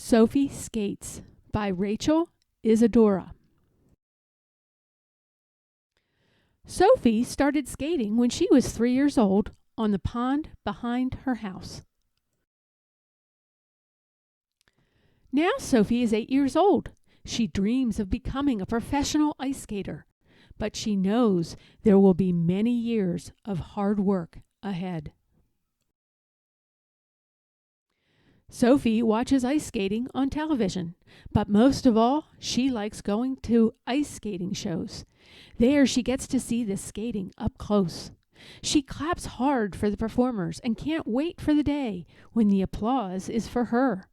Sophie Skates by Rachel Isadora. Sophie started skating when she was 3 years old on the pond behind her house. Now Sophie is 8 years old. She dreams of becoming a professional ice skater, but she knows there will be many years of hard work ahead. Sophie watches ice skating on television, but most of all, she likes going to ice skating shows. There she gets to see the skating up close. She claps hard for the performers and can't wait for the day when the applause is for her.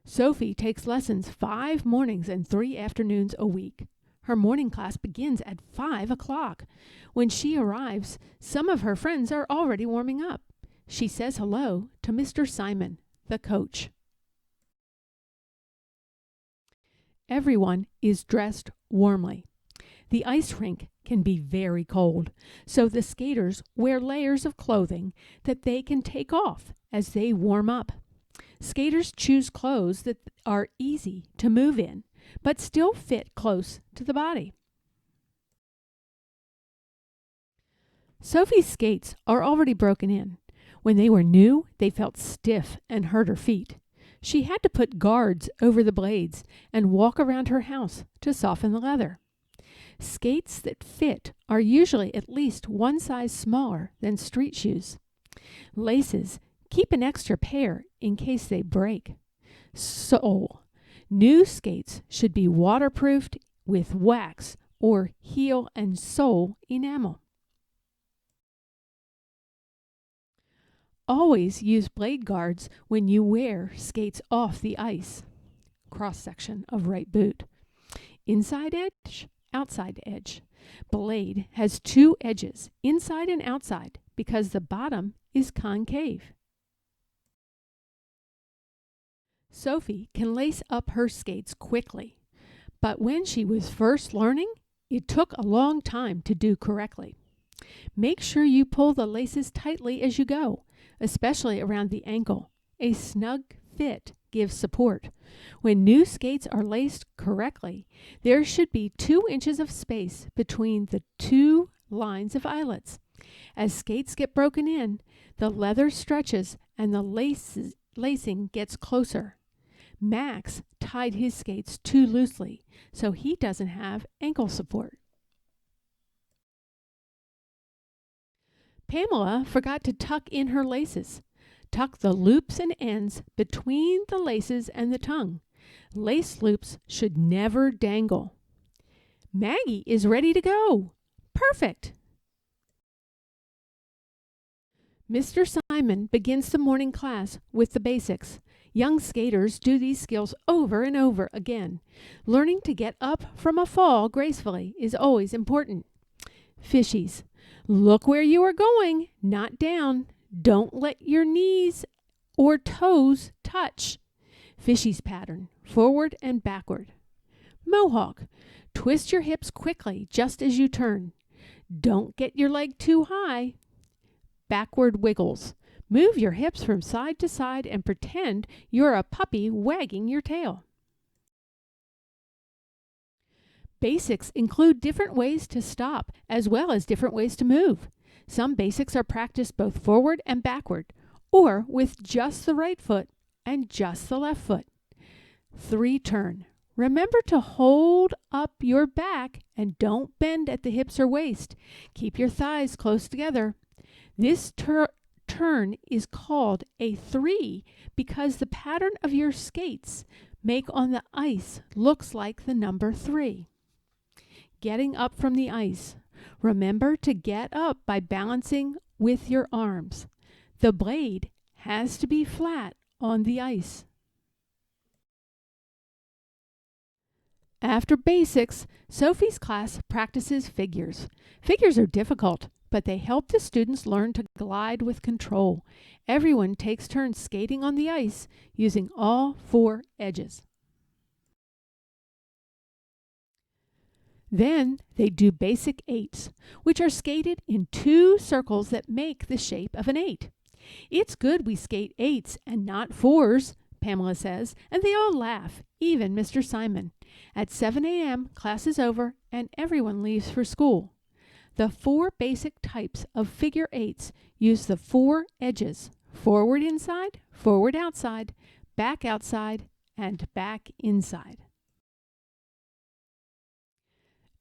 Sophie takes lessons 5 mornings and 3 afternoons a week. Her morning class begins at 5 o'clock. When she arrives, some of her friends are already warming up. She says hello to Mr. Simon, the coach. Everyone is dressed warmly. The ice rink can be very cold, so the skaters wear layers of clothing that they can take off as they warm up. Skaters choose clothes that are easy to move in, but still fit close to the body. Sophie's skates are already broken in. When they were new, they felt stiff and hurt her feet. She had to put guards over the blades and walk around her house to soften the leather. Skates that fit are usually at least 1 size smaller than street shoes. Laces keep an extra pair in case they break. Sole. New skates should be waterproofed with wax or heel and sole enamel. Always use blade guards when you wear skates off the ice. Cross section of right boot. Inside edge, outside edge. Blade has 2 edges, inside and outside, because the bottom is concave. Sophie can lace up her skates quickly, but when she was first learning, it took a long time to do correctly. Make sure you pull the laces tightly as you go, especially around the ankle. A snug fit gives support. When new skates are laced correctly, there should be 2 inches of space between the 2 lines of eyelets. As skates get broken in, the leather stretches and the lacing gets closer. Max tied his skates too loosely, so he doesn't have ankle support. Pamela forgot to tuck in her laces. Tuck the loops and ends between the laces and the tongue. Lace loops should never dangle. Maggie is ready to go. Perfect! Mr. Simon begins the morning class with the basics. Young skaters do these skills over and over again. Learning to get up from a fall gracefully is always important. Fishies. Look where you are going, not down. Don't let your knees or toes touch. Fishies pattern, forward and backward. Mohawk. Twist your hips quickly just as you turn. Don't get your leg too high. Backward wiggles. Move your hips from side to side and pretend you're a puppy wagging your tail. Basics include different ways to stop as well as different ways to move. Some basics are practiced both forward and backward, or with just the right foot and just the left foot. 3 turn. Remember to hold up your back and don't bend at the hips or waist. Keep your thighs close together. This turn is called a 3 because the pattern of your skates make on the ice looks like the number 3. Getting up from the ice. Remember to get up by balancing with your arms. The blade has to be flat on the ice. After basics, Sophie's class practices figures. Figures are difficult, but they help the students learn to glide with control. Everyone takes turns skating on the ice using all 4 edges. Then they do basic 8s, which are skated in 2 circles that make the shape of an 8. "It's good we skate 8s and not 4s," Pamela says, and they all laugh, even Mr. Simon. At 7 a.m., class is over, and everyone leaves for school. The 4 basic types of figure 8s use the 4 edges: forward inside, forward outside, back outside, and back inside.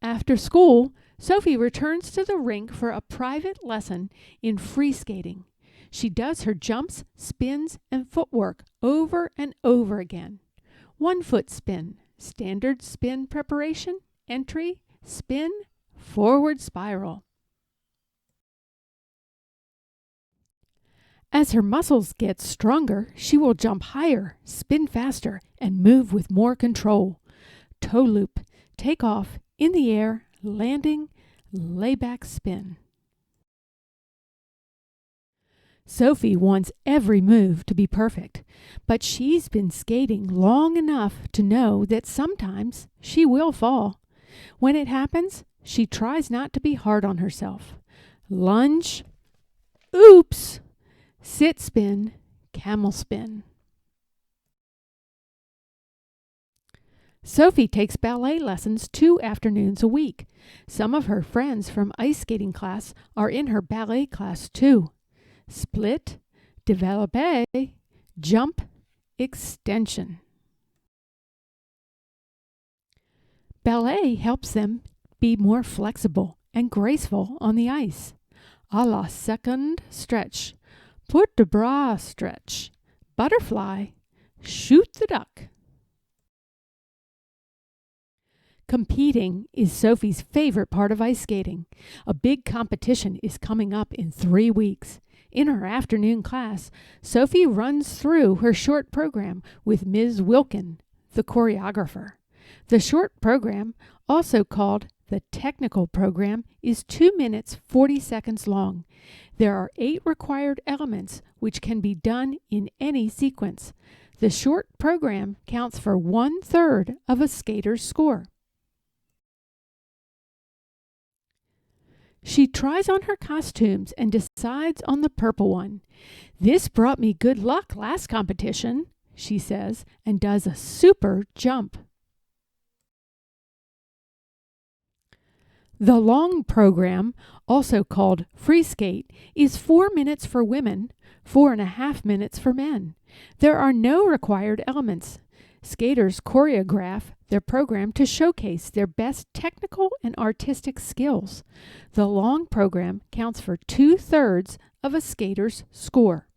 After school, Sophie returns to the rink for a private lesson in free skating. She does her jumps, spins, and footwork over and over again. 1-foot spin, standard spin preparation, entry, spin, forward spiral. As her muscles get stronger, she will jump higher, spin faster, and move with more control. Toe loop, take off, in the air, landing, layback spin. Sophie wants every move to be perfect, but she's been skating long enough to know that sometimes she will fall. When it happens, she tries not to be hard on herself. Lunge, oops, sit spin, camel spin. Sophie takes ballet lessons 2 afternoons a week. Some of her friends from ice skating class are in her ballet class too. Split, développé, jump, extension. Ballet helps them be more flexible and graceful on the ice. A la seconde stretch, put de bras stretch, butterfly, shoot the duck. Competing is Sophie's favorite part of ice skating. A big competition is coming up in 3 weeks. In her afternoon class, Sophie runs through her short program with Ms. Wilkin, the choreographer. The short program, also called the technical program, is 2 minutes 40 seconds long. There are 8 required elements which can be done in any sequence. The short program counts for 1/3 of a skater's score. She tries on her costumes and decides on the purple one. "This brought me good luck last competition," she says, and does a super jump. The long program, also called free skate, is 4 minutes for women, 4.5 minutes for men. There are no required elements. Skaters choreograph their program to showcase their best technical and artistic skills. The long program counts for 2/3 of a skater's score.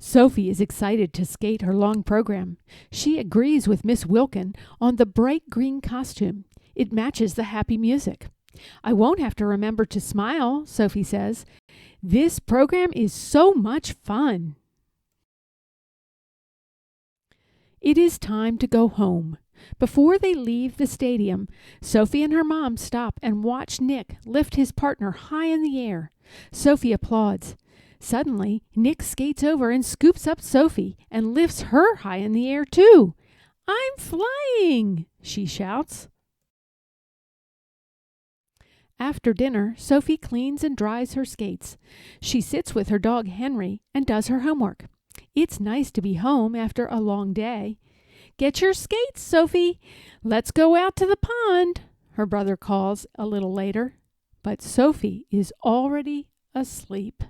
Sophie is excited to skate her long program. She agrees with Miss Wilkin on the bright green costume. It matches the happy music. "I won't have to remember to smile," Sophie says. "This program is so much fun." It is time to go home. Before they leave the stadium, Sophie and her mom stop and watch Nick lift his partner high in the air. Sophie applauds. Suddenly, Nick skates over and scoops up Sophie and lifts her high in the air too. "I'm flying!" she shouts. After dinner, Sophie cleans and dries her skates. She sits with her dog Henry and does her homework. It's nice to be home after a long day. "Get your skates, Sophie. Let's go out to the pond," her brother calls a little later. But Sophie is already asleep.